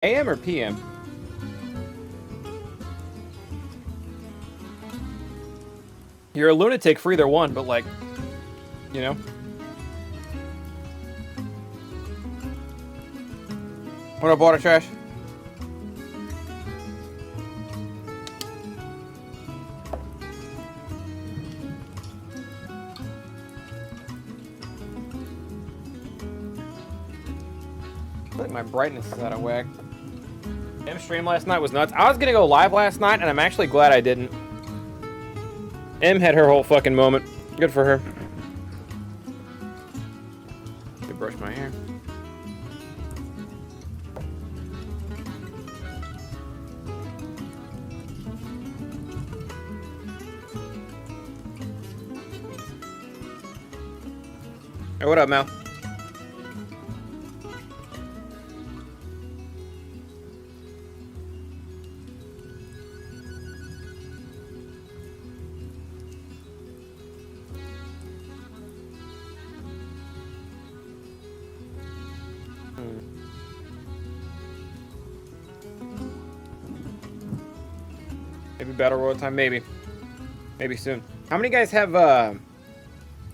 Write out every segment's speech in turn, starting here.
AM or PM? You're a lunatic for either one, but like, you know. What up, water trash? I feel like my brightness is out of whack. M stream last night was nuts. I was gonna go live last night, and I'm actually glad I didn't. M had her whole fucking moment. Good for her. Let me brush my hair. Hey, what up, Mel? Maybe Battle Royale time, maybe. Maybe soon. How many guys have WWE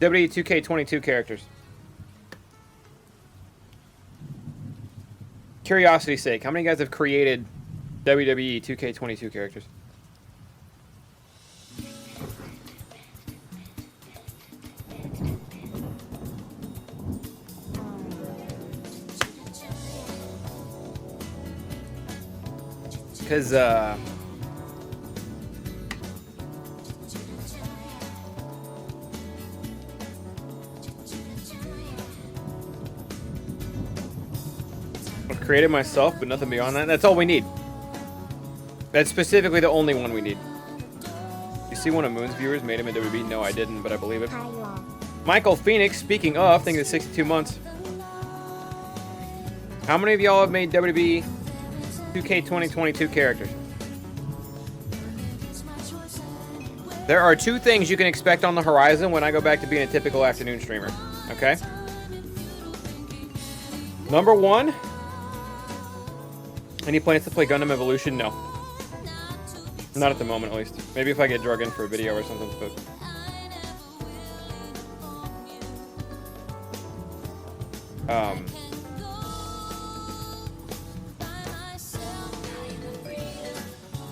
2K22 characters? Curiosity's sake, how many guys have created WWE 2K22 characters? Because, I've created myself, but nothing beyond that. That's all we need. That's specifically the only one we need. You see one of Moon's viewers made him into WWE? No, I didn't, but I believe it. Michael Phoenix, speaking of, thinking it's 62 months. How many of y'all have made WWE 2K 2022 characters? There are two things you can expect on the horizon when I go back to being a typical afternoon streamer. Okay? Number one, any plans to play Gundam Evolution? No. Not at the moment, at least. Maybe if I get drug in for a video or something, but...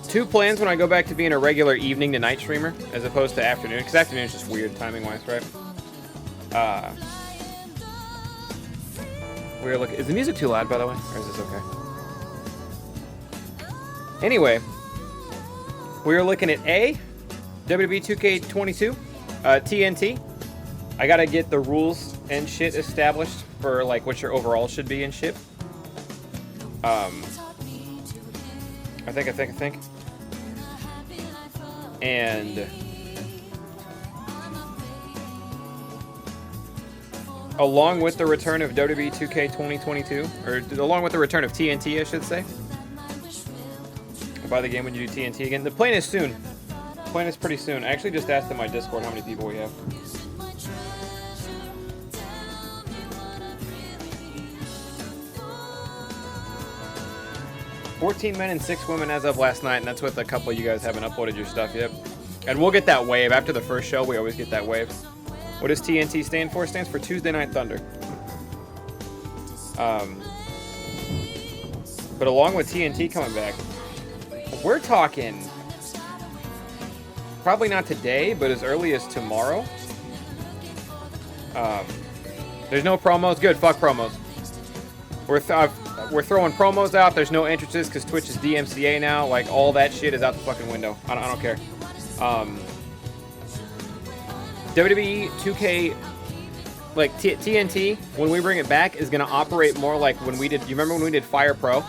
Two plans when I go back to being a regular evening to night streamer, as opposed to afternoon, because afternoon is just weird timing-wise, right? We're looking... Is the music too loud, by the way? Or is this okay? Anyway, we are looking at A, WWE 2K22, TNT. I gotta get the rules and shit established for like what your overall should be and shit. I think. And along with the return of WWE 2K 2022, or along with the return of TNT, I should say. Buy the game when you do TNT again. The plan is soon. The plan is pretty soon. I actually just asked in my Discord how many people we have. $14 men and 6 women as of last night, and that's with a couple of you guys haven't uploaded your stuff yet. And we'll get that wave. After the first show, we always get that wave. What does TNT stand for? It stands for Tuesday Night Thunder. But along with TNT coming back, we're talking probably not today, but as early as tomorrow. There's no promos. Good, fuck promos. We're throwing promos out. There's no entrances because Twitch is DMCA now. Like, all that shit is out the fucking window. I don't care. WWE 2K, like TNT, when we bring it back, is going to operate more like when we did. You remember when we did Fire Pro?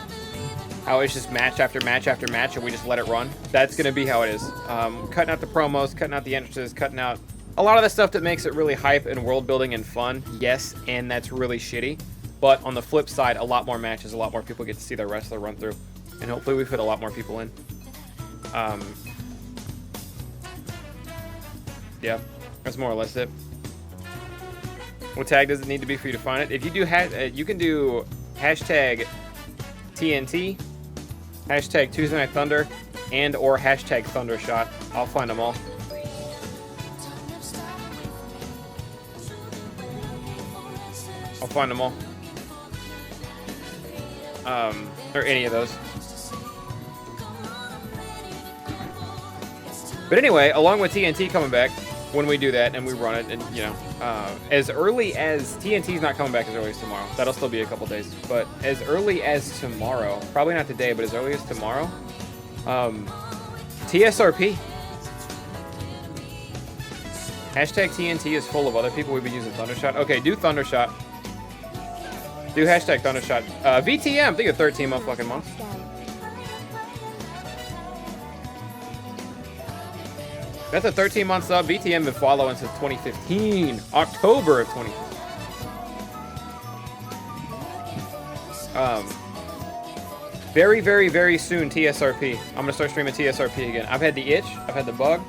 How it's just match after match after match, and we just let it run. That's going to be how it is. Cutting out the promos, cutting out the entrances, cutting out a lot of the stuff that makes it really hype and world building and fun. Yes, and that's really shitty. But on the flip side, a lot more matches, a lot more people get to see their wrestler run through, and hopefully we fit a lot more people in. Yeah, that's more or less it. What tag does it need to be for you to find it? If you do, you can do hashtag TNT, hashtag Tuesday Night Thunder, and or hashtag Thundershot. I'll find them all. I'll find them all. Or any of those. But anyway, along with TNT coming back, when we do that and we run it, and you know, as early as TNT's not coming back as early as tomorrow. That'll still be a couple days. But as early as tomorrow, probably not today, but as early as tomorrow, TSRP. Hashtag TNT is full of other people. We've been using Thundershot. Okay, do Thundershot. Do hashtag Thundershot. VTM, think of 13 motherfucking months. That's a 13-month sub. VTM been following since 2015. October of 2015. Very, very, very soon, TSRP. I'm going to start streaming TSRP again. I've had the itch. I've had the bug.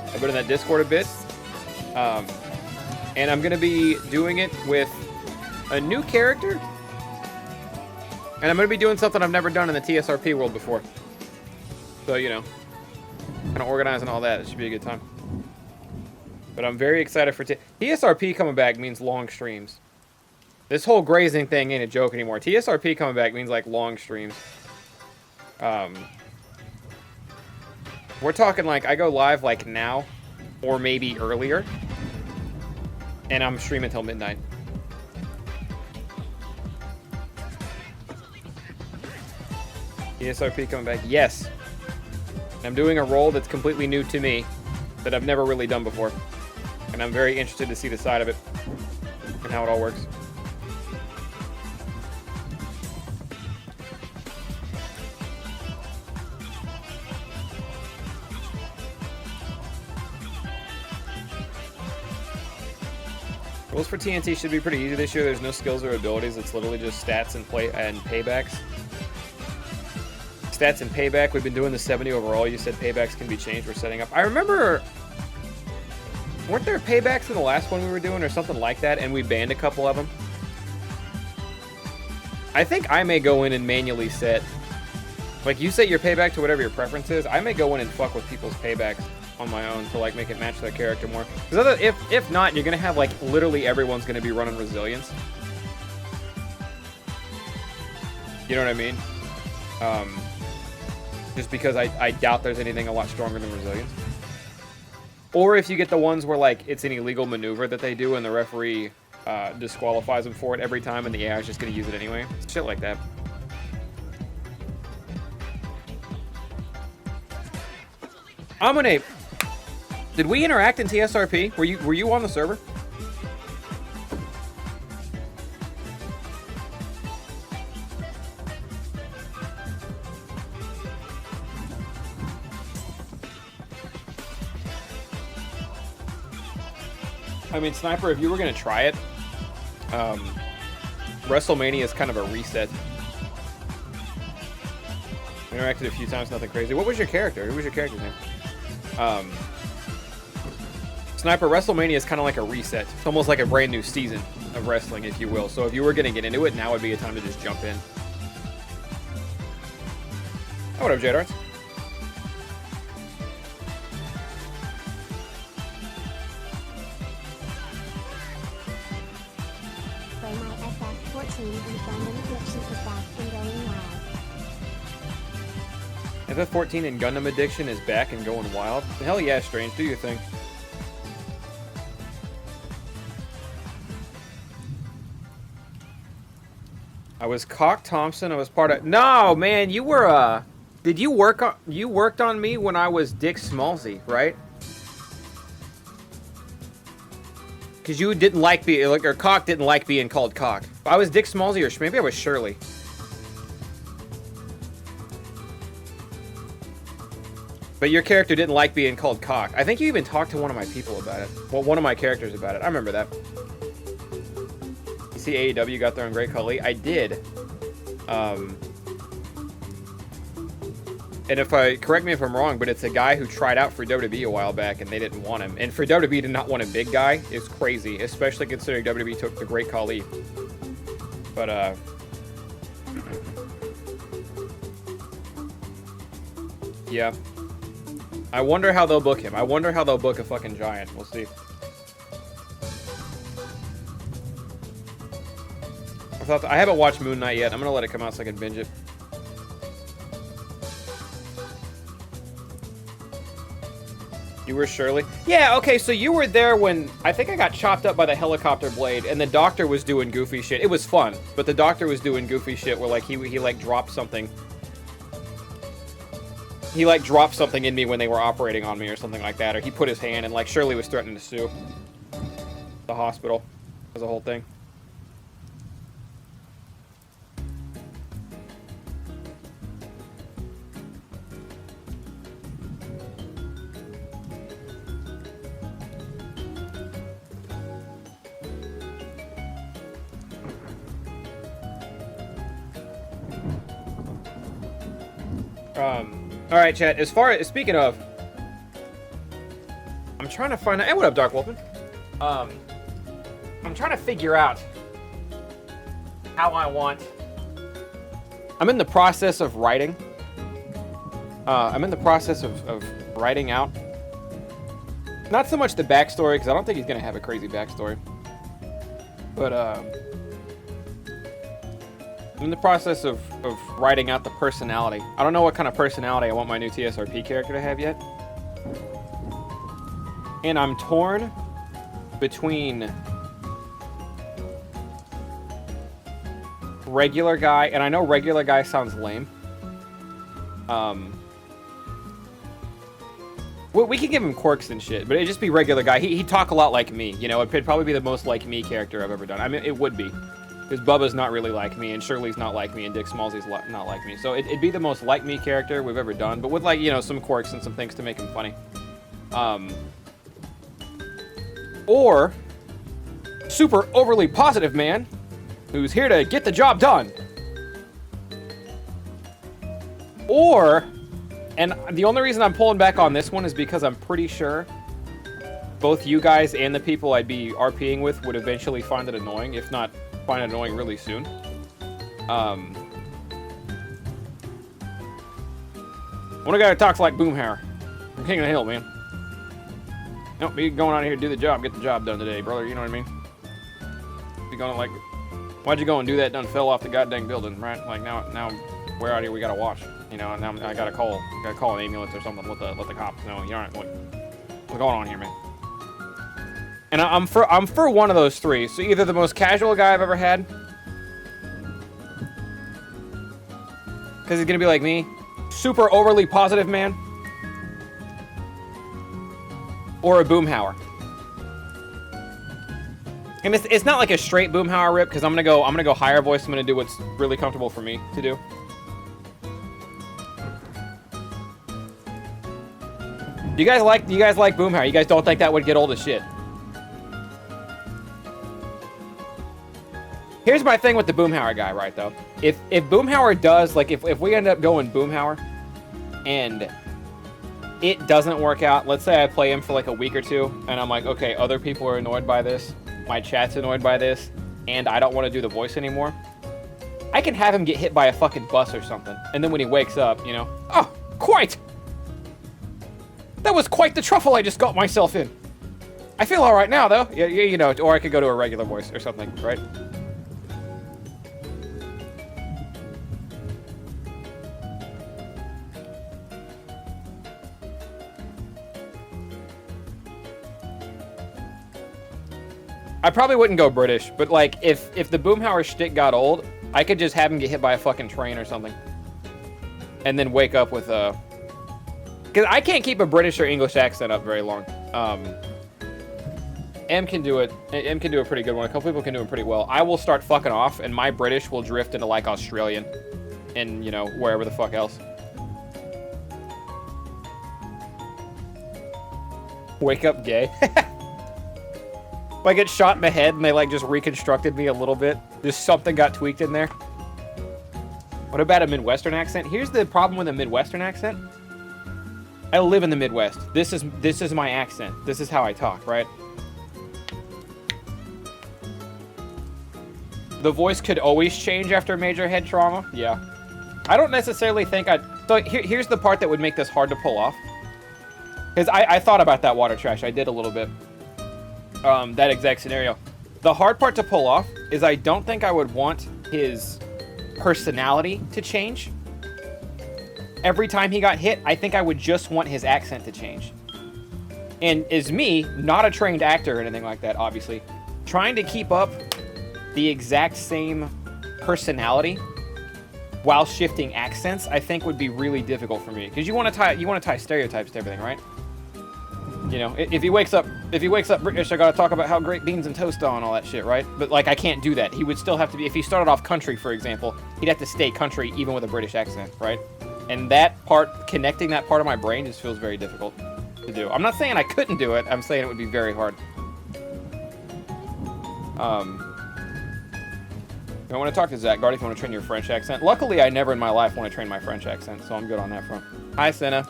I've been in that Discord a bit. And I'm going to be doing it with a new character. And I'm going to be doing something I've never done in the TSRP world before. So, you know, kind of organizing all that. It should be a good time. But I'm very excited for TSRP coming back means long streams. This whole grazing thing ain't a joke anymore. TSRP coming back means like long streams. We're talking like I go live like now or maybe earlier. And I'm streaming until midnight. TSRP coming back. Yes. I'm doing a role that's completely new to me that I've never really done before. And I'm very interested to see the side of it and how it all works. Rules for TNT should be pretty easy this year. There's no skills or abilities. It's literally just stats and paybacks. Stats and payback. We've been doing the 70 overall. You said paybacks can be changed. We're setting up. I remember, weren't there paybacks in the last one we were doing or something like that, and we banned a couple of them? I think I may go in and manually set, like you set your payback to whatever your preference is. I may go in and fuck with people's paybacks on my own to like make it match their character more. Because if not, you're gonna have like literally everyone's gonna be running resilience. You know what I mean? Just because I doubt there's anything a lot stronger than resilience. Or if you get the ones where like it's an illegal maneuver that they do and the referee disqualifies them for it every time and the AI is just gonna use it anyway. Shit like that. Amunate, did we interact in TSRP? Were you on the server? I mean, Sniper, if you were going to try it, WrestleMania is kind of a reset. Interacted a few times, nothing crazy. What was your character? Who was your character's name? Sniper, WrestleMania is kind of like a reset. It's almost like a brand new season of wrestling, if you will. So if you were going to get into it, now would be a time to just jump in. Oh, what up, Jade Arts? FF14 and Gundam Addiction is back and going wild. Hell yeah, Strange. Do your thing. I was Cock Thompson. I was part of... No, man, you were, Did you work on... You worked on me when I was Dick Smallsy, right? Because you didn't like being... Like, or Cock didn't like being called Cock. I was Dick Smallsy, or maybe I was Shirley. But your character didn't like being called Cock. I think you even talked to one of my people about it. Well, one of my characters about it. I remember that. You see AEW got their own Great Khali? I did. And if correct me if I'm wrong, but it's a guy who tried out for WWE a while back and they didn't want him. And for WWE to not want a big guy is crazy, especially considering WWE took the Great Khali. But, Yeah. I wonder how they'll book him. I wonder how they'll book a fucking giant. We'll see. I haven't watched Moon Knight yet. I'm gonna let it come out so I can binge it. You were Shirley? Yeah, okay, so you were there when I think I got chopped up by the helicopter blade and the doctor was doing goofy shit. It was fun, but the doctor was doing goofy shit where like he like dropped something. He like dropped something in me when they were operating on me or something like that, or he put his hand and like Shirley was threatening to sue the hospital. It was a whole thing. All right, chat. As far as speaking of, I'm trying to find out. Hey, what up, Dark Wolfman? I'm trying to figure out how I want. I'm in the process of writing. I'm in the process of writing out. Not so much the backstory, because I don't think he's gonna have a crazy backstory. But I'm in the process of writing out the personality. I don't know what kind of personality I want my new TSRP character to have yet. And I'm torn between regular guy, and I know regular guy sounds lame. We can give him quirks and shit, but it'd just be regular guy. He'd talk a lot like me, you know? It'd probably be the most like me character I've ever done. I mean, it would be. Because Bubba's not really like me, and Shirley's not like me, and Dick Smallsy's not like me. So it'd be the most like me character we've ever done, but with like, you know, some quirks and some things to make him funny. Or super overly positive man who's here to get the job done. Or, and the only reason I'm pulling back on this one is because I'm pretty sure both you guys and the people I'd be RPing with would eventually find it annoying, if not find it annoying really soon. One guy who talks like Boomhauer from King of the Hill, man. Nope, be going out here to do the job, get the job done today, brother. You know what I mean? Be going like, why'd you go and do that? Done fell off the goddamn building, right? Like now we're out here. We gotta watch. You know, and now I gotta call an ambulance or something. Let the cops know. You know what's going on here, man? And I'm for one of those three. So either the most casual guy I've ever had, because he's gonna be like me, super overly positive man, or a Boomhauer. And it's not like a straight Boomhauer rip, because I'm gonna go higher voice. I'm gonna do what's really comfortable for me to do. Do you guys like Boomhauer? You guys don't think that would get old as shit? Here's my thing with the Boomhauer guy, right, though. If Boomhauer does, like, if we end up going Boomhauer, and it doesn't work out, let's say I play him for, like, a week or two, and I'm like, okay, other people are annoyed by this, my chat's annoyed by this, and I don't want to do the voice anymore, I can have him get hit by a fucking bus or something, and then when he wakes up, you know, oh, quite! That was quite the truffle I just got myself in. I feel all right now, though. Yeah, you know, or I could go to a regular voice or something, right? I probably wouldn't go British, but like if the Boomhauer shtick got old, I could just have him get hit by a fucking train or something, and then wake up with a. Because I can't keep a British or English accent up very long. M can do it. M can do a pretty good one. A couple people can do it pretty well. I will start fucking off, and my British will drift into like Australian, and you know wherever the fuck else. Wake up gay. If I get shot in the head and they like just reconstructed me a little bit, just something got tweaked in there. What about a Midwestern accent? Here's the problem with a Midwestern accent. I live in the Midwest. This is my accent. This is how I talk, right? The voice could always change after major head trauma. Yeah. I don't necessarily think I'd... So here's the part that would make this hard to pull off. Because I thought about that water trash. I did a little bit. That exact scenario. The hard part to pull off is I don't think I would want his personality to change. Every time he got hit, I think I would just want his accent to change. And as me, not a trained actor or anything like that, obviously, trying to keep up the exact same personality while shifting accents, I think would be really difficult for me. Because you want to tie stereotypes to everything, right? You know, if he wakes up British, I gotta talk about how great beans and toast are and all that shit, right? But like, I can't do that. He would still have to be, if he started off country, for example, he'd have to stay country even with a British accent, right? And that part, connecting that part of my brain just feels very difficult to do. I'm not saying I couldn't do it. I'm saying it would be very hard. I want to talk to Zach Gardy if you want to train your French accent. Luckily, I never in my life want to train my French accent, so I'm good on that front. Hi, Senna.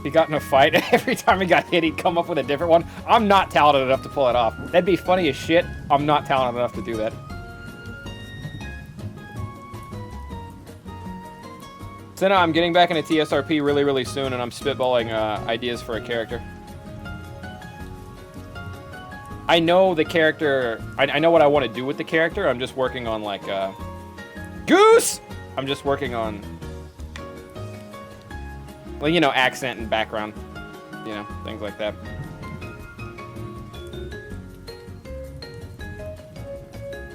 He got in a fight. Every time he got hit, he'd come up with a different one. I'm not talented enough to pull it off. That'd be funny as shit. I'm not talented enough to do that. Senna, I'm getting back into TSRP really, really soon, and I'm spitballing ideas for a character. I know the character... I know what I want to do with the character. I'm just working on, like, Goose! I'm just working on... Well, you know, accent and background. You know, things like that.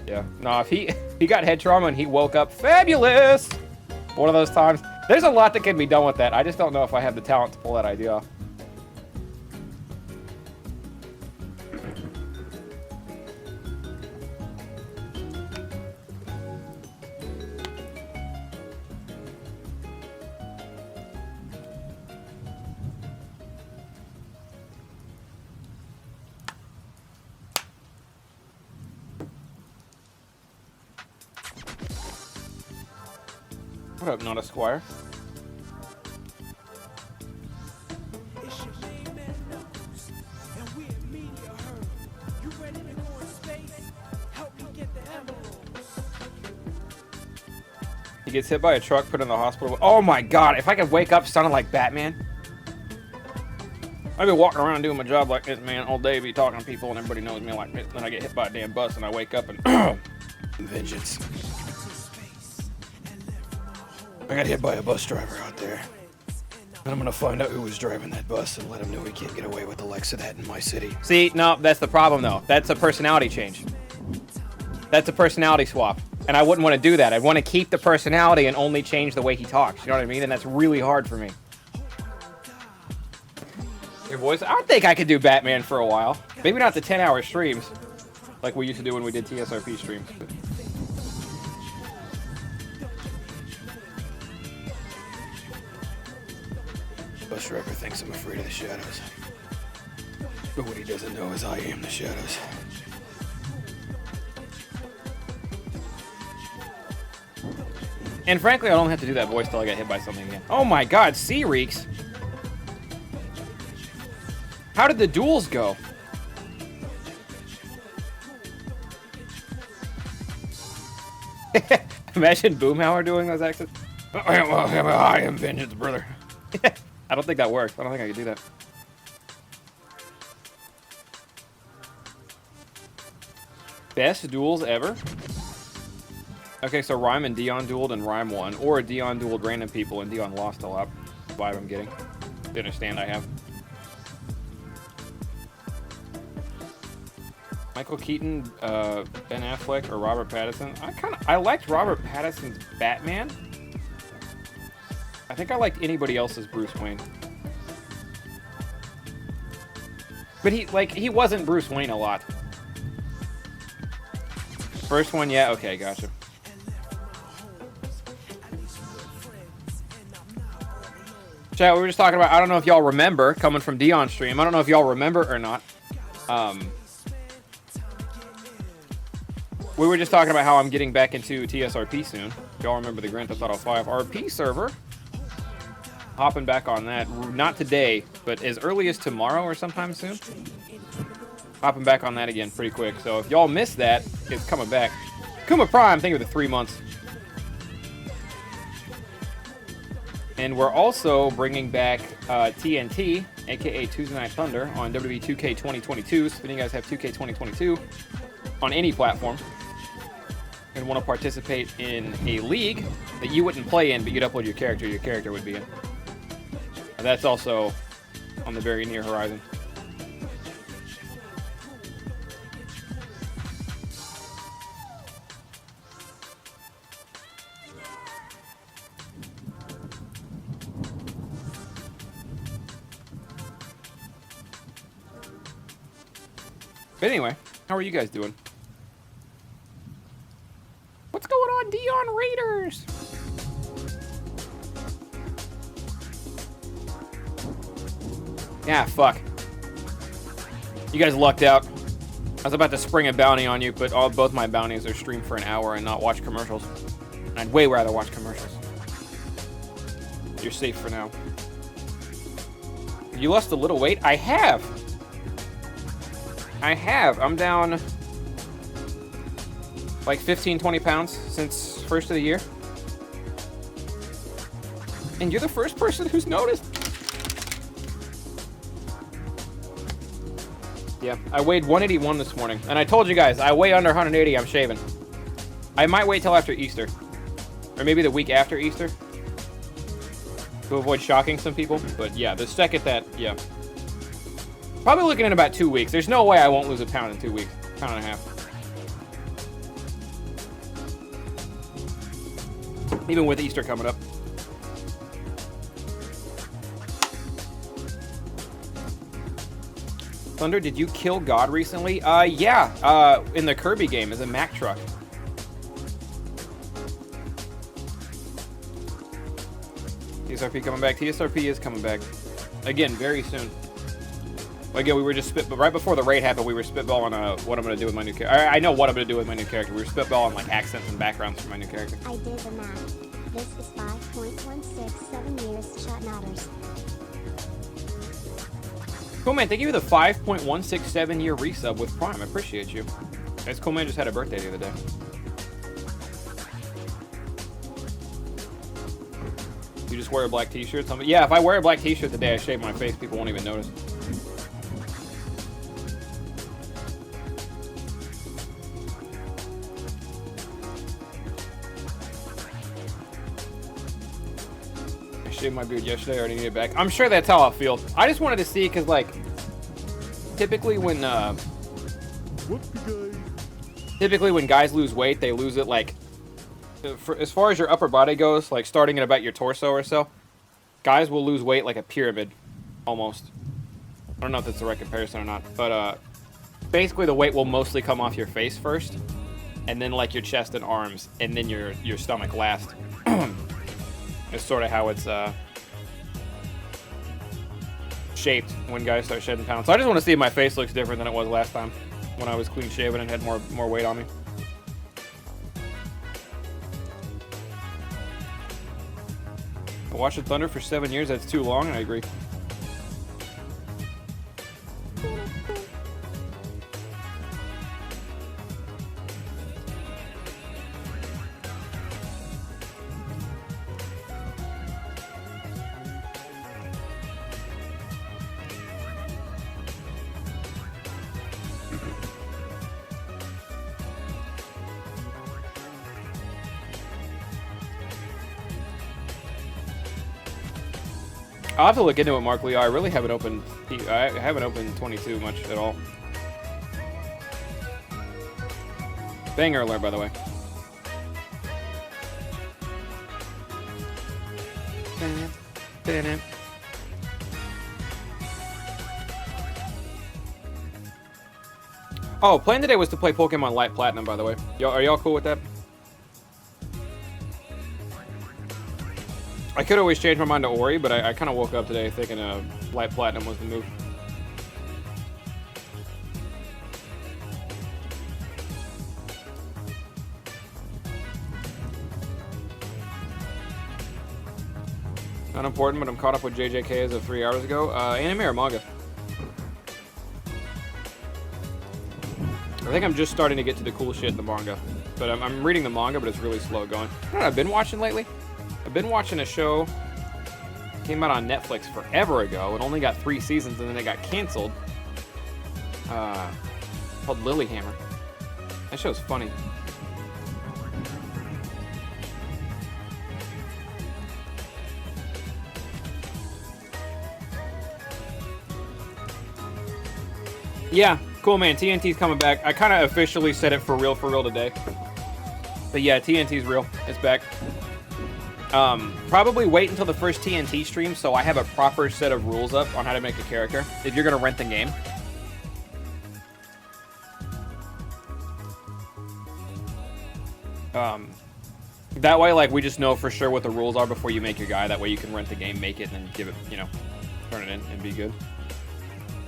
Yeah. No, if he got head trauma and he woke up fabulous! One of those times. There's a lot that can be done with that. I just don't know if I have the talent to pull that idea off. What up, not a squire? He gets hit by a truck, put in the hospital. Oh my god, if I could wake up sounding like Batman. I'd be walking around doing my job like this, man, all day, be talking to people and everybody knows me like this. Then I get hit by a damn bus and I wake up and vengeance. I got hit by a bus driver out there. And I'm gonna find out who was driving that bus and let him know he can't get away with the likes of that in my city. See, no, that's the problem though. That's a personality change. That's a personality swap. And I wouldn't want to do that. I'd want to keep the personality and only change the way he talks. You know what I mean? And that's really hard for me. Your voice? I don't think I could do Batman for a while. Maybe not the 10-hour streams like we used to do when we did TSRP streams. But... Bus driver thinks I'm afraid of the shadows. But what he doesn't know is I am the shadows. And frankly, I don't have to do that voice till I get hit by something again. Oh my god, sea reeks! How did the duels go? Imagine Boomhauer doing those accents. I am vengeance, brother. I don't think that works. I don't think I could do that. Best duels ever? Okay, so Rhyme and Dion dueled and Rhyme won. Or Dion dueled random people and Dion lost a lot. Vibe I'm getting. The understand I have. Michael Keaton, Ben Affleck, or Robert Pattinson. I liked Robert Pattinson's Batman. I think I liked anybody else's Bruce Wayne. But he wasn't Bruce Wayne a lot. First one, yeah, okay, gotcha. Chat, we were just talking about, I don't know if y'all remember, coming from Dion's stream, I don't know if y'all remember or not. We were just talking about how I'm getting back into TSRP soon. If y'all remember the Grand Theft Auto 5 RP server. Hopping back on that, not today, but as early as tomorrow or sometime soon. Hopping back on that again pretty quick. So if y'all missed that, it's coming back. Kuma Prime, thank you for the 3 months. And we're also bringing back TNT, aka Tuesday Night Thunder, on WWE 2K 2022. So if any of you guys have 2K 2022 on any platform and want to participate in a league that you wouldn't play in, but you'd upload your character would be in. And that's also on the very near horizon. But anyway, how are you guys doing? What's going on, Dion Raiders? Yeah, fuck. You guys lucked out. I was about to spring a bounty on you, but both my bounties are streamed for an hour and not watch commercials. And I'd way rather watch commercials. You're safe for now. You lost a little weight? I have. I'm down like 15, 20 pounds since first of the year. And you're the first person who's noticed. Yeah, I weighed 181 this morning. And I told you guys, I weigh under 180, I'm shaving. I might wait till after Easter. Or maybe the week after Easter. To avoid shocking some people. But yeah, the second that, yeah. Probably looking at about 2 weeks. There's no way I won't lose a pound in 2 weeks. Pound and a half. Even with Easter coming up. Thunder, did you kill God recently? Yeah. In the Kirby game as a Mack truck. TSRP coming back. TSRP is coming back. Again, very soon. Again, we were just right before the raid happened. We were spitballing what I'm gonna do with my new character. I know what I'm gonna do with my new character. We were spitballing like accents and backgrounds for my new character. I did the math. This is 5.167 years. Chat matters. Cool man, thank you for the 5.167 year resub with Prime. I appreciate you. That's cool man. Just had a birthday the other day. You just wear a black t-shirt? Yeah, if I wear a black t-shirt the day I shave my face, people won't even notice. Shaved my beard yesterday. I already need it back. I'm sure that's how I feel. I just wanted to see because, like, typically when guys lose weight, they lose it like, as far as your upper body goes, like starting at about your torso or so. Guys will lose weight like a pyramid, almost. I don't know if that's the right comparison or not, but basically the weight will mostly come off your face first, and then like your chest and arms, and then your stomach last. It's sort of how it's shaped when guys start shedding pounds. So I just want to see if my face looks different than it was last time when I was clean shaven and had more weight on me. Watching Thunder for 7 years, that's too long, and I agree. I'll have to look into it, Mark Lee. I really haven't opened 22 much at all. Banger alert, by the way. Oh, plan today was to play Pokemon Light Platinum, by the way. Are y'all cool with that? I could always change my mind to Ori, but I kind of woke up today thinking Light Platinum was the move. Not important, but I'm caught up with JJK as of 3 hours ago. Anime or manga? I think I'm just starting to get to the cool shit in the manga. But I'm reading the manga, but it's really slow going. You know what I've been watching lately? I've been watching a show. Came out on Netflix forever ago. It only got 3 seasons, and then it got canceled. Called Lilyhammer. That show's funny. Yeah, cool, man. TNT's coming back. I kind of officially said it for real today. But yeah, TNT's real. It's back. Probably wait until the first TNT stream so I have a proper set of rules up on how to make a character if you're going to rent the game. That way, like, we just know for sure what the rules are before you make your guy. That way you can rent the game, make it, and then give it, you know, turn it in and be good.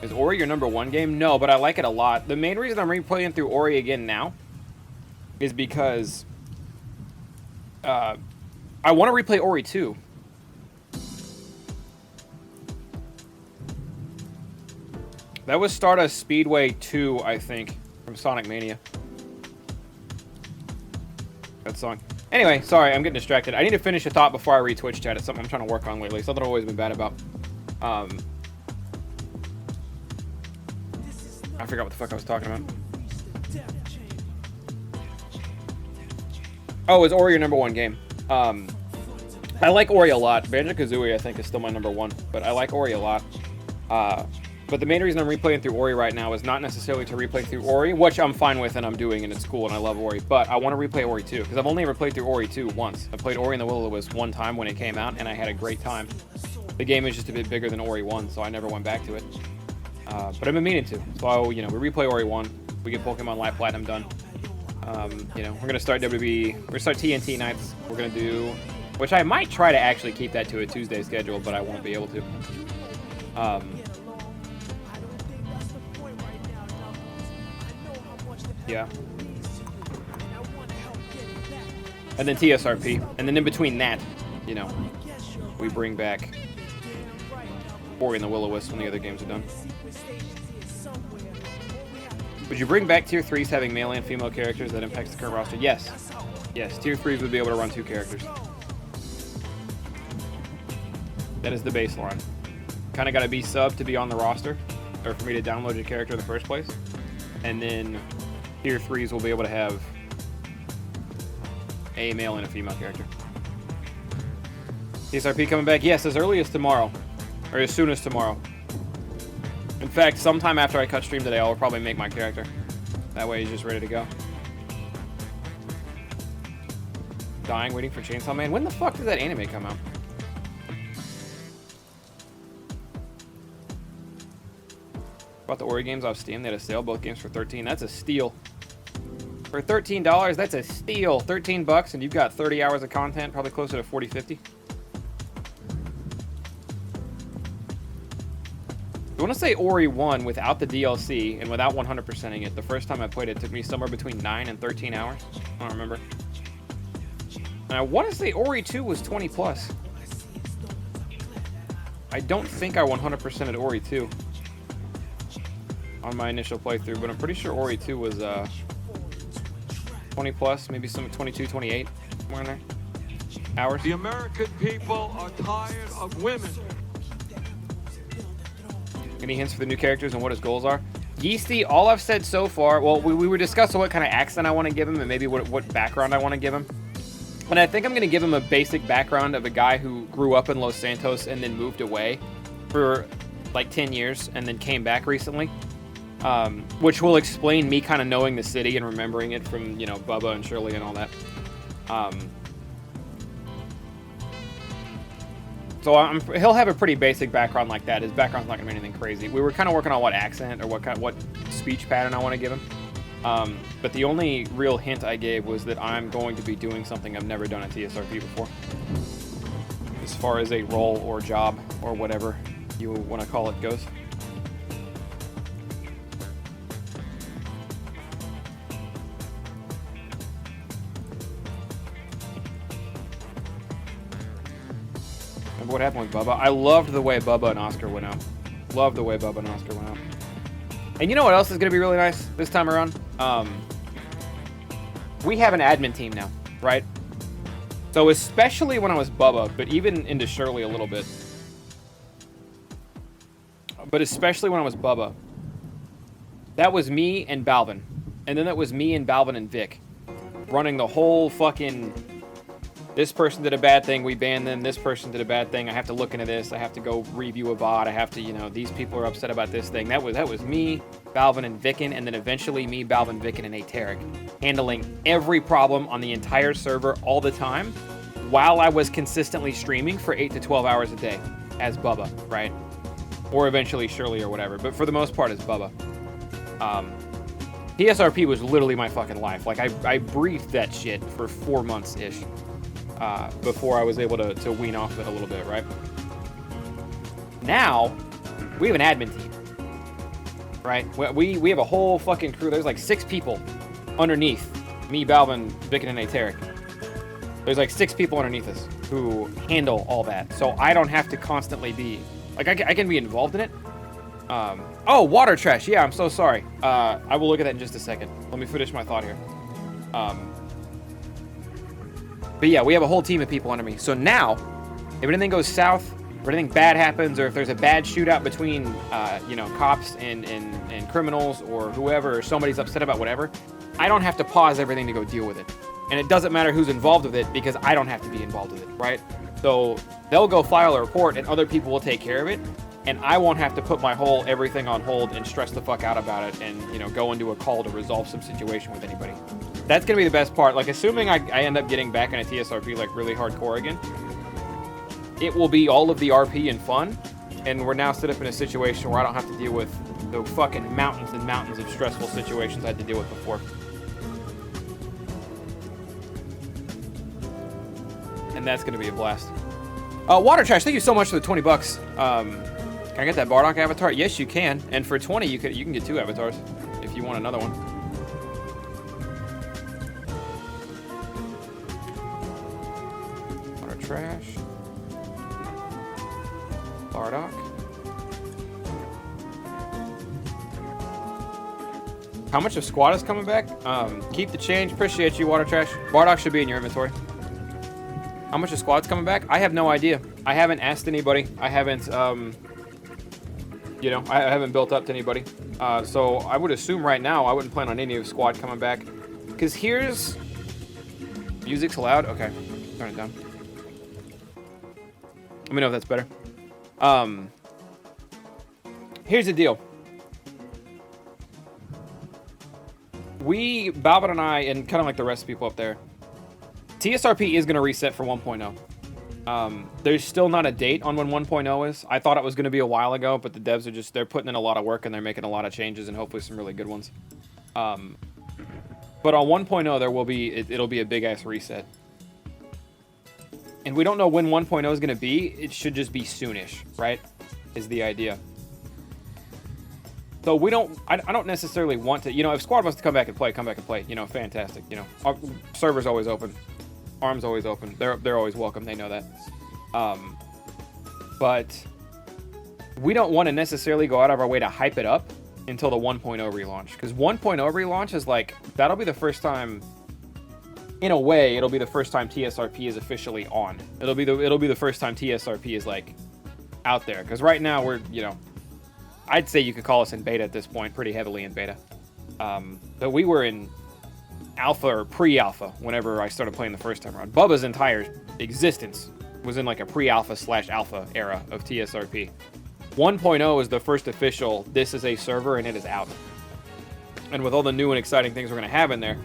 Is Ori your #1 game? No, but I like it a lot. The main reason I'm replaying through Ori again now is because I want to replay Ori 2. That was Stardust Speedway 2, I think, from Sonic Mania. That song. Anyway, sorry, I'm getting distracted. I need to finish a thought before I re-Twitch chat. It's something I'm trying to work on lately. Something I've always been bad about. I forgot what the fuck I was talking about. Oh, is Ori your #1 game? I like Ori a lot. Banjo-Kazooie, I think, is still my #1, but I like Ori a lot. But the main reason I'm replaying through Ori right now is not necessarily to replay through Ori, which I'm fine with and I'm doing and it's cool and I love Ori, but I want to replay Ori 2, because I've only ever played through Ori 2 once. I played Ori and the Will-O-Wisp one time when it came out, and I had a great time. The game is just a bit bigger than Ori 1, so I never went back to it. But I've been meaning to. So, you know, we replay Ori 1, we get Pokemon Live Platinum done. You know, we're going to start WWE, we're going to start TNT nights. We're going to do, which I might try to actually keep that to a Tuesday schedule, but I won't be able to. Yeah. And then TSRP. And then in between that, you know, we bring back Ori and the Will-O-Wisp when the other games are done. Would you bring back Tier 3s having male and female characters that impacts the current roster? Yes. Yes, Tier 3s would be able to run 2 characters. That is the baseline. Kind of got to be sub to be on the roster, or for me to download your character in the first place. And then Tier 3s will be able to have a male and a female character. TSRP coming back? Yes, as early as tomorrow. Or as soon as tomorrow. In fact, sometime after I cut stream today, I'll probably make my character. That way he's just ready to go. Dying, waiting for Chainsaw Man. When the fuck did that anime come out? Bought the Ori games off Steam. They had a sale. Both games for $13. That's a steal. For $13, that's a steal. $13, and you've got 30 hours of content, probably closer to 40, 50. I want to say Ori 1 without the DLC and without 100%ing it. The first time I played it, took me somewhere between 9 and 13 hours. I don't remember. And I want to say Ori 2 was 20 plus. I don't think I 100%ed Ori 2 on my initial playthrough, but I'm pretty sure Ori 2 was 20 plus, maybe some 22, 28, somewhere in there. Hours. The American people are tired of women. Any hints for the new characters and what his goals are? Yeasty, all I've said so far, well, we were discussing what kind of accent I want to give him and maybe what background I want to give him. And I think I'm going to give him a basic background of a guy who grew up in Los Santos and then moved away for like 10 years and then came back recently. Which will explain me kind of knowing the city and remembering it from, you know, Bubba and Shirley and all that. So he'll have a pretty basic background like that. His background's not gonna be anything crazy. We were kind of working on what accent or what speech pattern I want to give him. But the only real hint I gave was that I'm going to be doing something I've never done at TSRP before, as far as a role or job or whatever you want to call it goes. What happened with Bubba? I loved the way Bubba and Oscar went out. Loved the way Bubba and Oscar went out. And you know what else is going to be really nice this time around? we have an admin team now, right? So especially when I was Bubba, but even into Shirley a little bit. But especially when I was Bubba, that was me and Balvin. And then that was me and Balvin and Vic running the whole fucking, this person did a bad thing, we banned them, this person did a bad thing, I have to look into this, I have to go review a bot, I have to, you know, these people are upset about this thing. That was me, Balvin, and Vicken, and then eventually me, Balvin, Vicken, and Ateric, handling every problem on the entire server all the time while I was consistently streaming for 8 to 12 hours a day as Bubba, right? Or eventually Shirley or whatever, but for the most part it's Bubba. TSRP was literally my fucking life. Like, I breathed that shit for 4 months-ish before I was able to wean off of it a little bit, right? Now, we have an admin team, right? We have a whole fucking crew. There's like 6 people underneath me, Balvin, Vicken, and Ateric. There's like 6 people underneath us who handle all that. So I don't have to constantly be... Like, I can be involved in it. Oh, water trash. Yeah, I'm so sorry. I will look at that in just a second. Let me finish my thought here. But yeah, we have a whole team of people under me. So now, if anything goes south, or anything bad happens, or if there's a bad shootout between, you know, cops and criminals, or whoever, or somebody's upset about whatever, I don't have to pause everything to go deal with it. And it doesn't matter who's involved with it, because I don't have to be involved with it, right? So they'll go file a report, and other people will take care of it, and I won't have to put my whole everything on hold and stress the fuck out about it, and, you know, go into a call to resolve some situation with anybody. That's gonna be the best part. Like, assuming I end up getting back into TSRP, like, really hardcore again, it will be all of the RP and fun, and we're now set up in a situation where I don't have to deal with the fucking mountains and mountains of stressful situations I had to deal with before. And that's gonna be a blast. Water Trash, thank you so much for the 20 bucks. Can I get that Bardock avatar? Yes, you can. And for 20, you can get 2 avatars if you want another one. Water Trash. Bardock. How much of squad is coming back? Keep the change. Appreciate you, Water Trash. Bardock should be in your inventory. How much of squad's coming back? I have no idea. I haven't asked anybody. I haven't, you know, I haven't built up to anybody. So I would assume right now I wouldn't plan on any of squad coming back. Because here's... Music's loud? Okay. Turn it down. Let me know if that's better. Here's the deal. Balvin and I, and kind of like the rest of the people up there, TSRP is going to reset for 1.0. There's still not a date on when 1.0 is. I thought it was going to be a while ago, but the devs are they're putting in a lot of work and they're making a lot of changes and hopefully some really good ones. But on 1.0, there will be, it'll be a big ass reset. And we don't know when 1.0 is going to be. It should just be soonish, right? Is the idea. So I don't necessarily want to, you know, if squad wants to come back and play, you know, fantastic. You know, our server's always open. Arm's always open. They're always welcome. They know that. But we don't want to necessarily go out of our way to hype it up until the 1.0 relaunch. Because 1.0 relaunch is like, that'll be the first time, in a way, it'll be the first time TSRP is officially on. It'll be the first time TSRP is like out there. Because right now we're, you know, I'd say you could call us in beta at this point, pretty heavily in beta. But we were in alpha or pre-alpha whenever I started playing the first time around. Bubba's entire existence was in like a pre-alpha / alpha era of TSRP. 1.0 is the first official, this is a server and it is out. And with all the new and exciting things we're going to have in there,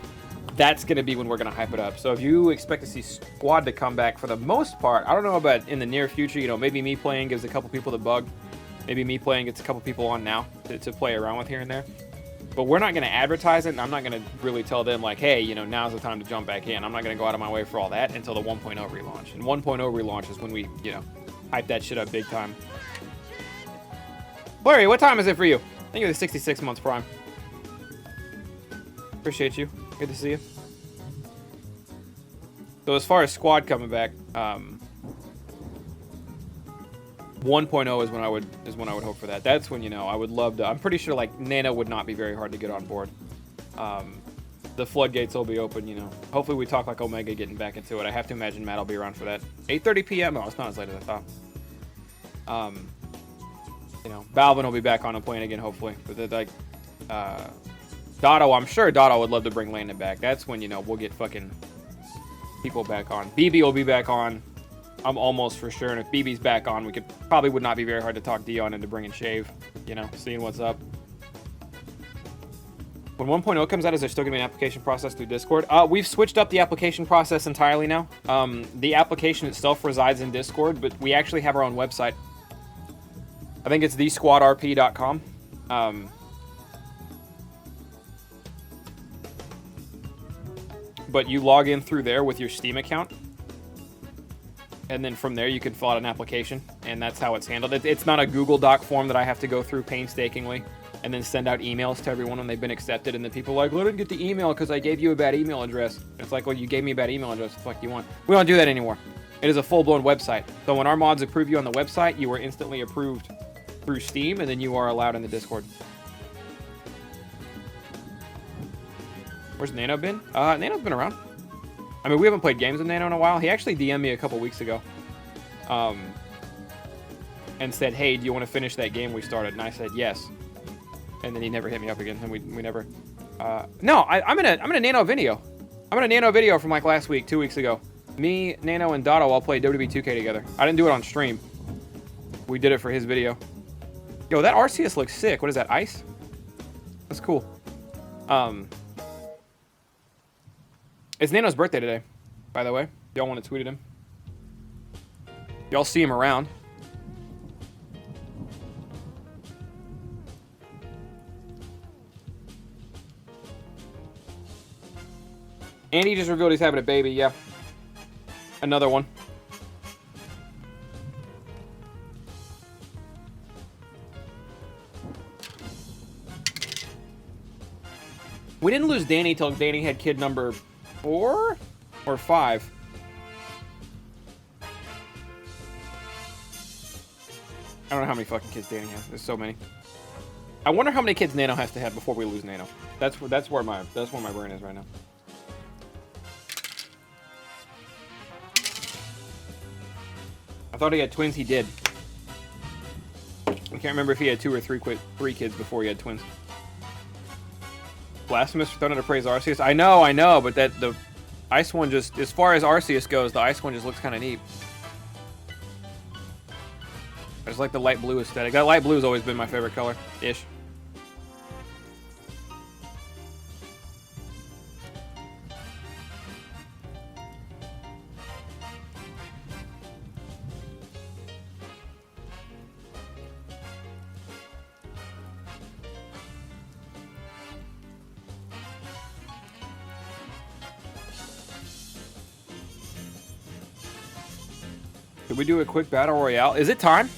that's going to be when we're going to hype it up. So if you expect to see squad to come back, for the most part, I don't know about in the near future, you know, maybe me playing gives a couple people the bug. Maybe me playing gets a couple people on now to play around with here and there. But we're not going to advertise it, and I'm not going to really tell them, like, hey, you know, now's the time to jump back in. I'm not going to go out of my way for all that until the 1.0 relaunch. And 1.0 relaunch is when we, you know, hype that shit up big time. Larry, what time is it for you? I think it's 66 months prime. Appreciate you. Good to see you. So as far as squad coming back, 1.0 is when I would hope for that. That's when, you know, I would love to. I'm pretty sure like Nana would not be very hard to get on board. the floodgates will be open, you know. Hopefully we talk like Omega getting back into it. I have to imagine Matt will be around for that. 8:30 p.m. Oh, it's not as late as I thought. You know, Balvin will be back on and playing again, hopefully. But like, Dotto, I'm sure Dotto would love to bring Landon back. That's when, you know, we'll get fucking people back on. BB will be back on. I'm almost for sure. And if BB's back on, probably would not be very hard to talk Dion into bringing Shave. You know, seeing what's up. When 1.0 comes out, is there still going to be an application process through Discord? We've switched up the application process entirely now. The application itself resides in Discord, but we actually have our own website. I think it's thesquadrp.com. But you log in through there with your Steam account. And then from there, you can fill out an application. And that's how it's handled. It's not a Google Doc form that I have to go through painstakingly and then send out emails to everyone when they've been accepted. And then people are like, well, I didn't get the email because I gave you a bad email address. And it's like, well, you gave me a bad email address. What the fuck do you want? We don't do that anymore. It is a full-blown website. So when our mods approve you on the website, you are instantly approved through Steam, and then you are allowed in the Discord. Where's Nano been? Nano's been around. I mean, we haven't played games with Nano in a while. He actually DM'd me a couple weeks ago. And said, hey, do you want to finish that game we started? And I said, yes. And then he never hit me up again, and we never... No, I'm in a Nano video. I'm in a Nano video from like last week, 2 weeks ago. Me, Nano, and Dotto all played WWE 2K together. I didn't do it on stream. We did it for his video. Yo, that Arceus looks sick. What is that, ice? That's cool. It's Nano's birthday today, by the way. Y'all want to tweet at him? Y'all see him around. Andy just revealed he's having a baby, yeah. Another one. We didn't lose Danny till Danny had kid number 4 or 5. I don't know how many fucking kids Danny has. There's so many. I wonder how many kids Nano has to have before we lose Nano. That's where my brain is right now. I thought he had twins. He did. I can't remember if he had 2 or 3 kids before he had twins. Blasphemous for throwing to praise Arceus. I know, but the ice one just, as far as Arceus goes, the ice one just looks kind of neat. I just like the light blue aesthetic. That light blue has always been my favorite color-ish. Did we do a quick battle royale? Is it time?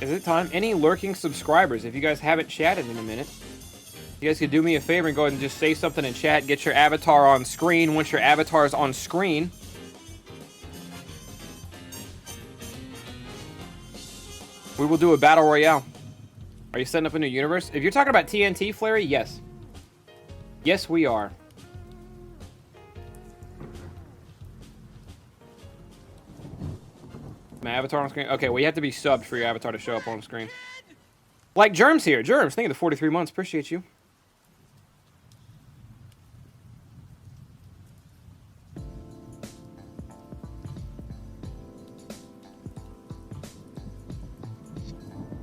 Is it time? Any lurking subscribers, if you guys haven't chatted in a minute, you guys could do me a favor and go ahead and just say something in chat. Get your avatar on screen. Once your avatar is on screen, we will do a battle royale. Are you setting up a new universe? If you're talking about TNT, Flary, yes. Yes, we are. My avatar on screen? Okay, well, you have to be subbed for your avatar to show up on screen. Like Germs here. Germs, thank you for the 43 months. Appreciate you.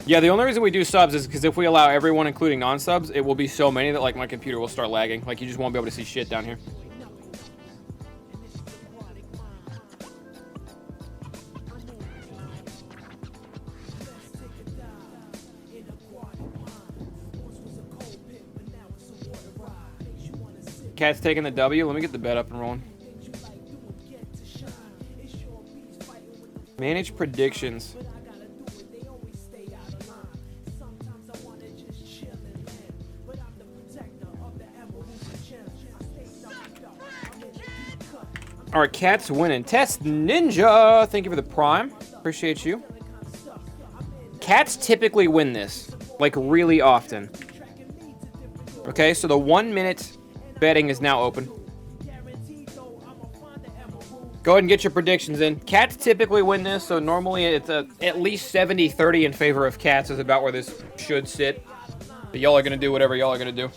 Yeah, the only reason we do subs is because if we allow everyone, including non-subs, it will be so many that like my computer will start lagging. Like you just won't be able to see shit down here. Cat's taking the W. Let me get the bet up and rolling. Manage predictions. Our Cat's winning. Test Ninja. Thank you for the prime. Appreciate you. Cats typically win this. Like, really often. Okay, so the 1 minute betting is now open. Go ahead and get your predictions in. Cats typically win this, so normally it's at least 70-30 in favor of cats is about where this should sit. But y'all are going to do whatever y'all are going to do.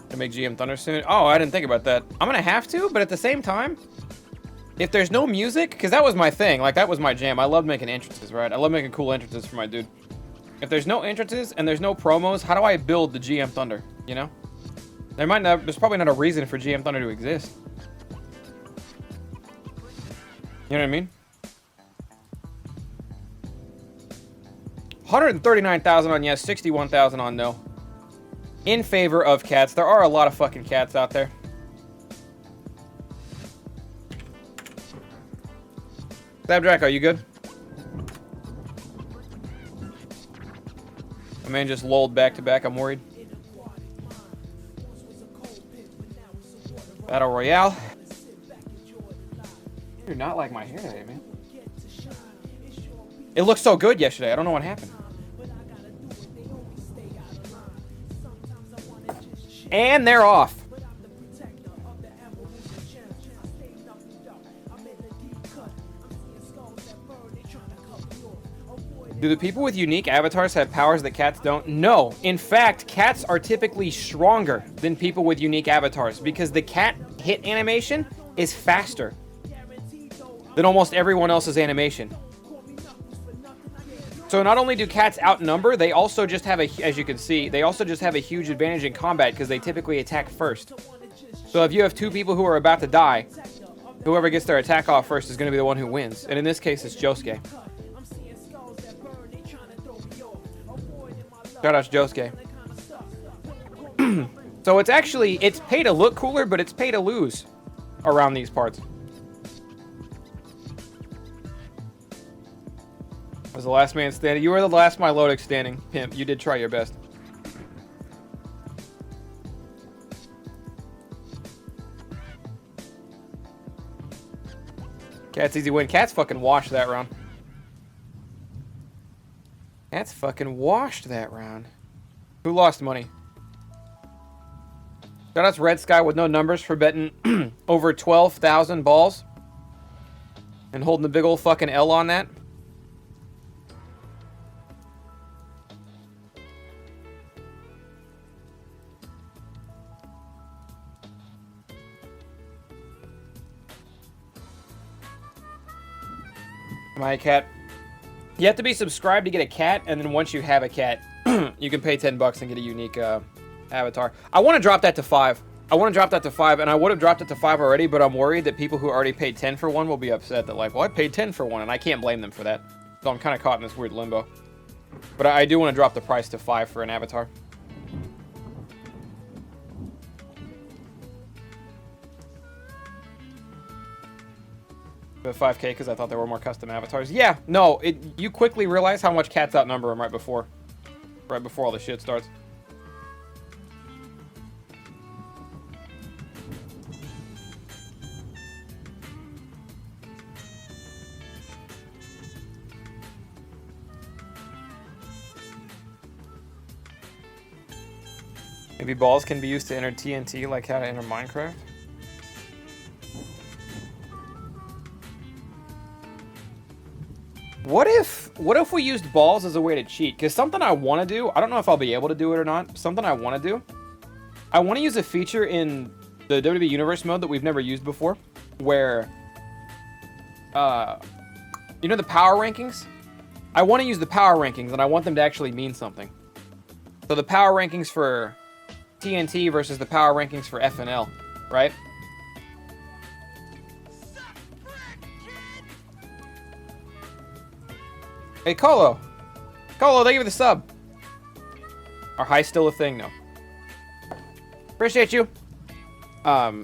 To make GM Thunder soon. Oh, I didn't think about that. I'm going to have to, but at the same time, if there's no music, because that was my thing, like that was my jam. I loved making entrances, right? I love making cool entrances for my dude. If there's no entrances and there's no promos, how do I build the GM Thunder, you know? There's probably not a reason for GM Thunder to exist. You know what I mean? 139,000 on yes, 61,000 on no. In favor of cats. There are a lot of fucking cats out there. Snapdraco, you good? My man just lulled back to back. I'm worried. Battle Royale. You do not like my hair today, man. It looked so good yesterday. I don't know what happened. And they're off. Do the people with unique avatars have powers that cats don't? No. In fact, cats are typically stronger than people with unique avatars because the cat hit animation is faster than almost everyone else's animation. So not only do cats outnumber, they also just have as you can see, they also just have a huge advantage in combat because they typically attack first. So if you have two people who are about to die, whoever gets their attack off first is going to be the one who wins. And in this case, it's Josuke. Shout out to Josuke. So it's pay to look cooler, but it's pay to lose around these parts. Was the last man standing? You were the last Milotic standing, pimp. You did try your best. Cat's easy win. Cat's fucking washed that round. Cat's fucking washed that round. Who lost money? Shout out to Red Sky with no numbers for betting over 12,000 balls. And holding the big old fucking L on that. My cat. You have to be subscribed to get a cat, and then once you have a cat, you can pay $10 and get a unique avatar. I want to drop that to 5. I want to drop that to 5, and I would have dropped it to 5 already, but I'm worried that people who already paid 10 for one will be upset that, like, well, I paid 10 for one, and I can't blame them for that. So I'm kind of caught in this weird limbo. But I do want to drop the price to 5 for an avatar. The 5K because I thought there were more custom avatars. Yeah, no, you quickly realize how much cats outnumber them right before all the shit starts. Maybe balls can be used to enter TNT like how to enter Minecraft. What if we used balls as a way to cheat? Because something I want to do, I don't know if I'll be able to do it or not. Something I want to do. I want to use a feature in the WWE Universe mode that we've never used before, where, you know the power rankings? I want to use the power rankings, and I want them to actually mean something. So the power rankings for TNT versus the power rankings for FNL, right? Hey, Colo, thank you for the sub. Are high still a thing? No. Appreciate you. But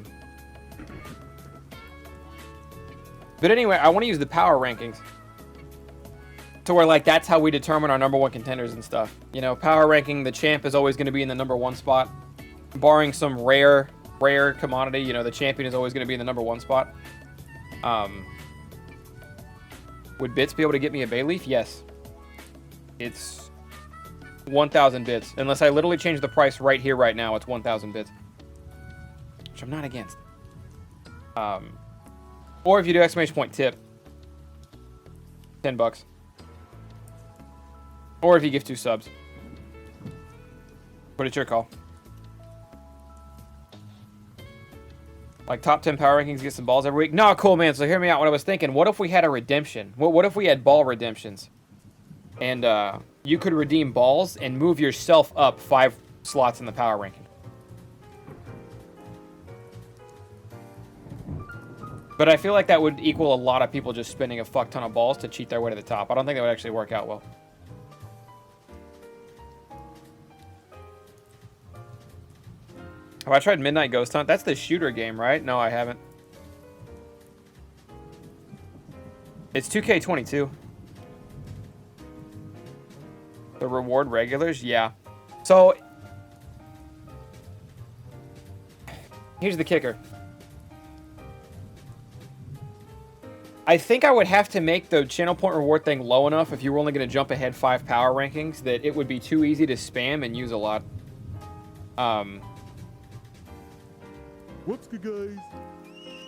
anyway, I want to use the power rankings. To where, like, that's how we determine our #1 contenders and stuff. You know, power ranking, the champ is always going to be in the #1 spot. barring some rare commodity, you know, the champion is always going to be in the #1 spot. Would bits be able to get me a bay leaf? Yes. It's 1,000 bits. Unless I literally change the price right here, right now, it's 1,000 bits. Which I'm not against. Or if you do exclamation point tip, $10. Or if you give 2 subs. But it's your call. Like top 10 power rankings, get some balls every week. No, cool, man. So hear me out. What I was thinking, what if we had a redemption? What if we had ball redemptions? And you could redeem balls and move yourself up 5 slots in the power ranking. But I feel like that would equal a lot of people just spending a fuck ton of balls to cheat their way to the top. I don't think that would actually work out well. Have I tried Midnight Ghost Hunt? That's the shooter game, right? No, I haven't. It's 2K22. The reward regulars? Yeah. So, here's the kicker. I think I would have to make the channel point reward thing low enough if you were only going to jump ahead 5 power rankings that it would be too easy to spam and use a lot. What's good, guys?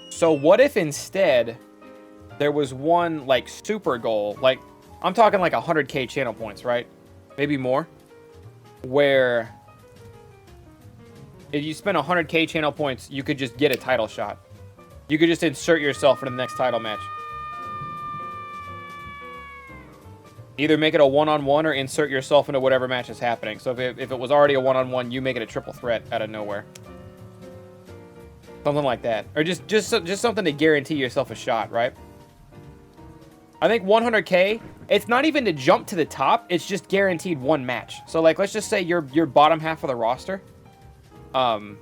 So what if instead there was one like super goal, like I'm talking like 100k channel points, right? Maybe more, where if you spend 100k channel points, you could just get a title shot. You could just insert yourself in the next title match. Either make it a one-on-one or insert yourself into whatever match is happening. So if it was already a one-on-one, you make it a triple threat out of nowhere. Something like that. Or just something to guarantee yourself a shot, right? I think 100k, it's not even to jump to the top, it's just guaranteed one match. So like let's just say you're bottom half of the roster. Let's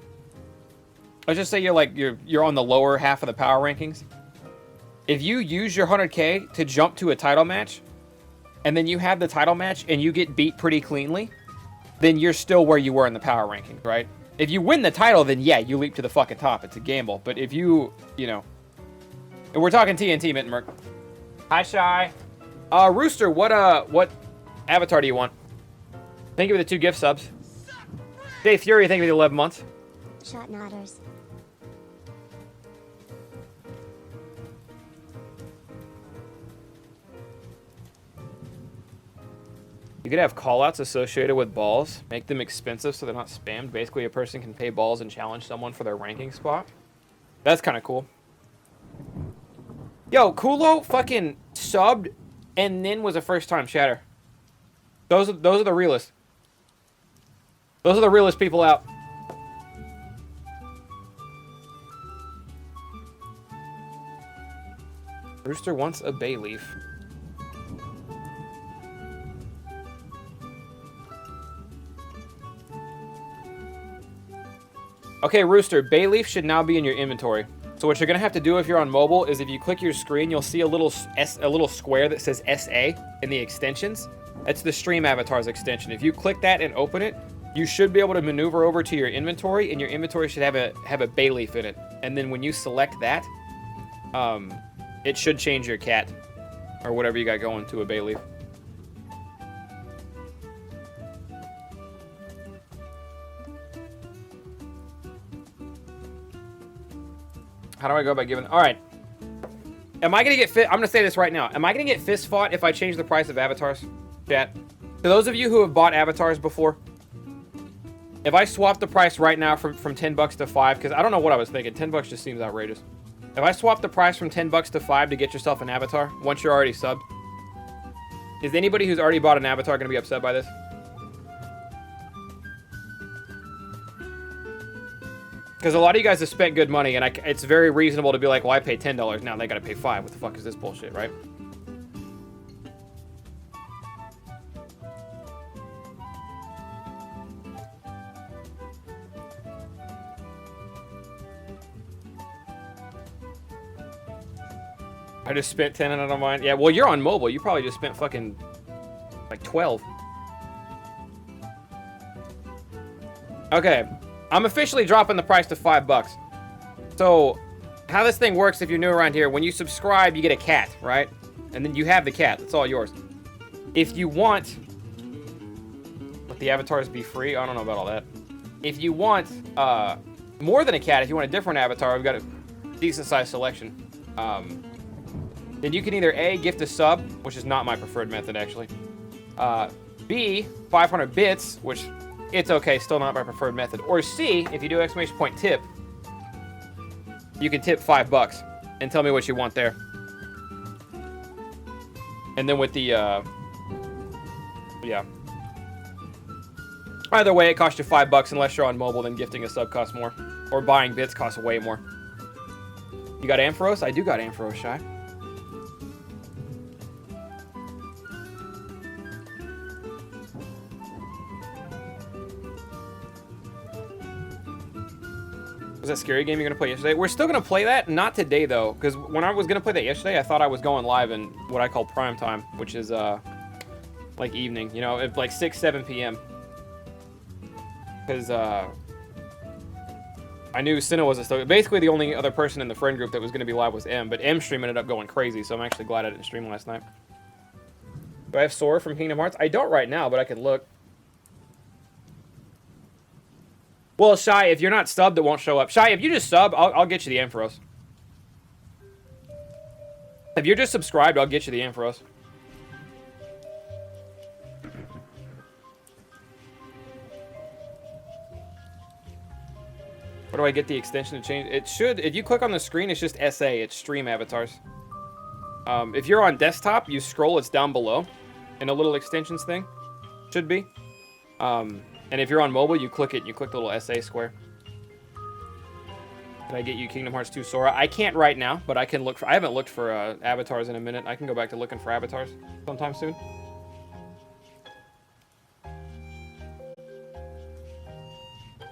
just say you're on the lower half of the power rankings. If you use your 100k to jump to a title match, and then you have the title match and you get beat pretty cleanly, then you're still where you were in the power rankings, right? If you win the title, then yeah, you leap to the fucking top. It's a gamble. But if you know... And we're talking TNT, Mittenmerk. Hi, Shy. Rooster, what avatar do you want? Thank you for the 2 gift subs. Dave Fury, thank you for the 11 months. Shot nodders. You could have callouts associated with balls. Make them expensive so they're not spammed. Basically, a person can pay balls and challenge someone for their ranking spot. That's kind of cool. Yo, Kulo fucking subbed and then was a first-time chatter. Those are the realists. Those are the realest people out. Rooster wants a bay leaf. Okay, Rooster, bay leaf should now be in your inventory. So what you're gonna have to do if you're on mobile is if you click your screen, you'll see a little square that says SA in the extensions. That's the stream avatar's extension. If you click that and open it, you should be able to maneuver over to your inventory, and your inventory should have a bay leaf in it. And then when you select that, it should change your cat or whatever you got going to a bay leaf. How do I go about giving... All right. Am I going to get fit? I'm going to say this right now. Am I going to get fist fought if I change the price of avatars? Chat. To those of you who have bought avatars before, if I swap the price right now from $10 to 5, because I don't know what I was thinking. $10 just seems outrageous. If I swap the price from $10 to 5 to get yourself an avatar, once you're already subbed, is anybody who's already bought an avatar going to be upset by this? Because a lot of you guys have spent good money, and it's very reasonable to be like, well, I paid $10, now they gotta pay $5. What the fuck is this bullshit, right? I just spent 10 on mine. Yeah, well, you're on mobile. You probably just spent fucking, like, 12. Okay. I'm officially dropping the price to $5. So, how this thing works, if you're new around here, when you subscribe, you get a cat, right? And then you have the cat. It's all yours. If you want... Let the avatars be free? I don't know about all that. If you want more than a cat, if you want a different avatar, we've got a decent-sized selection. Then you can either A, gift a sub, which is not my preferred method, actually. B, 500 bits, which it's okay, still not my preferred method. Or C, if you do exclamation point tip, you can tip $5 and tell me what you want there. And then with the, yeah. Either way, it costs you $5 unless you're on mobile, then gifting a sub costs more. Or buying bits costs way more. You got Ampharos? I do got Ampharos, Shy. Was that scary game you're going to play yesterday? We're still going to play that. Not today, though. Because when I was going to play that yesterday, I thought I was going live in what I call prime time. Which is, like evening. You know, at like 6, 7 p.m. Because, I knew Cinna was still... Basically, the only other person in the friend group that was going to be live was M. But M's stream ended up going crazy. So I'm actually glad I didn't stream last night. Do I have Sora from Kingdom Hearts? I don't right now, but I can look. Well, Shy, if you're not subbed, it won't show up. Shy, if you just sub, I'll get you the Ampharos. If you're just subscribed, I'll get you the Ampharos. Where do I get the extension to change? It should, if you click on the screen, it's just SA. It's stream avatars. If you're on desktop, you scroll, it's down below. In a little extensions thing. Should be. And if you're on mobile, you click it and you click the little SA square. Can I get you Kingdom Hearts 2 Sora? I can't right now, but I can look for... I haven't looked for avatars in a minute. I can go back to looking for avatars sometime soon.